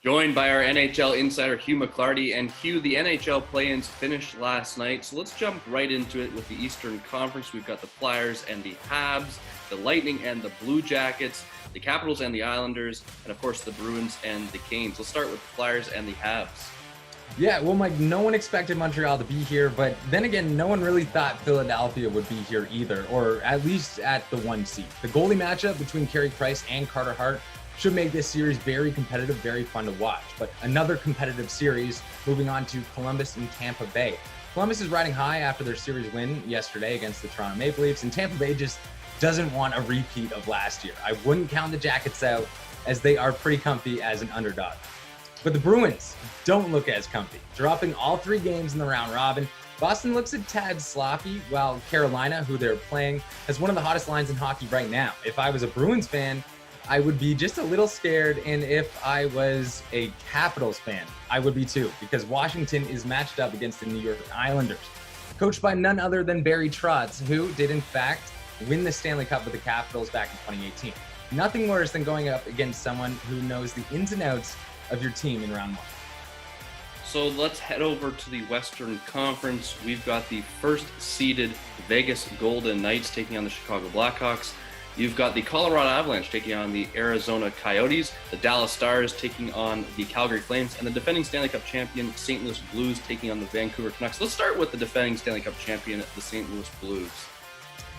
Joined by our NHL insider, Hugh McClarty. And Hugh, the NHL play-ins finished last night, so let's jump right into it with the Eastern Conference. We've got the Flyers and the Habs, the Lightning and the Blue Jackets, the Capitals and the Islanders, and of course the Bruins and the Canes. Let's start with the Flyers and the Habs. Yeah, well, Mike, no one expected Montreal to be here, but then again, no one really thought Philadelphia would be here either, or at least at the 1 seed. The goalie matchup between Carey Price and Carter Hart should make this series very competitive, very fun to watch. But another competitive series, moving on to Columbus and Tampa Bay. Columbus is riding high after their series win yesterday against the Toronto Maple Leafs, and Tampa Bay just doesn't want a repeat of last year. I wouldn't count the Jackets out, as they are pretty comfy as an underdog. But the Bruins don't look as comfy, dropping all 3 games in the round robin. Boston looks a tad sloppy, while Carolina, who they're playing, has one of the hottest lines in hockey right now. If I was a Bruins fan, I would be just a little scared, and if I was a Capitals fan, I would be too, because Washington is matched up against the New York Islanders, coached by none other than Barry Trotz, who did in fact win the Stanley Cup with the Capitals back in 2018. Nothing worse than going up against someone who knows the ins and outs of your team in round 1. So let's head over to the Western Conference. We've got the first seeded Vegas Golden Knights taking on the Chicago Blackhawks. You've got the Colorado Avalanche taking on the Arizona Coyotes, the Dallas Stars taking on the Calgary Flames, and the defending Stanley Cup champion St. Louis Blues taking on the Vancouver Canucks. Let's start with the defending Stanley Cup champion, the St. Louis Blues.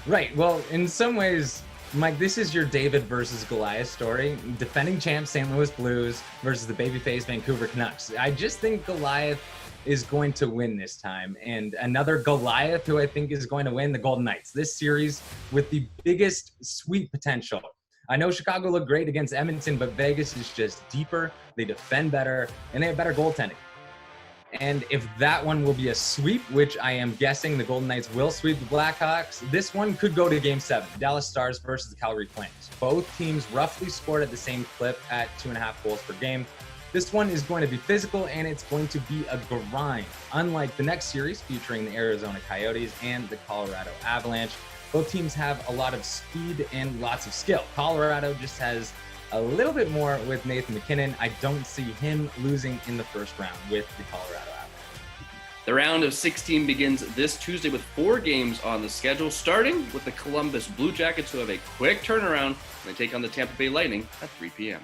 Right. Well, in some ways, Mike, this is your David versus Goliath story. Defending champ St. Louis Blues versus the babyface Vancouver Canucks. I just think Goliath is going to win this time. And another Goliath who I think is going to win, the Golden Knights. This series with the biggest sweep potential. I know Chicago looked great against Edmonton, but Vegas is just deeper. They defend better, and they have better goaltending. And if that one will be a sweep, which I am guessing the Golden Knights will sweep the Blackhawks, this one could go to Game 7, Dallas Stars versus the Calgary Flames. Both teams roughly scored at the same clip at 2.5 goals per game. This one is going to be physical, and it's going to be a grind. Unlike the next series featuring the Arizona Coyotes and the Colorado Avalanche, both teams have a lot of speed and lots of skill. Colorado just has a little bit more with Nathan MacKinnon. I don't see him losing in the first round with the Colorado Avalanche. The round of 16 begins this Tuesday with 4 games on the schedule, starting with the Columbus Blue Jackets, who have a quick turnaround when they take on the Tampa Bay Lightning at 3 p.m.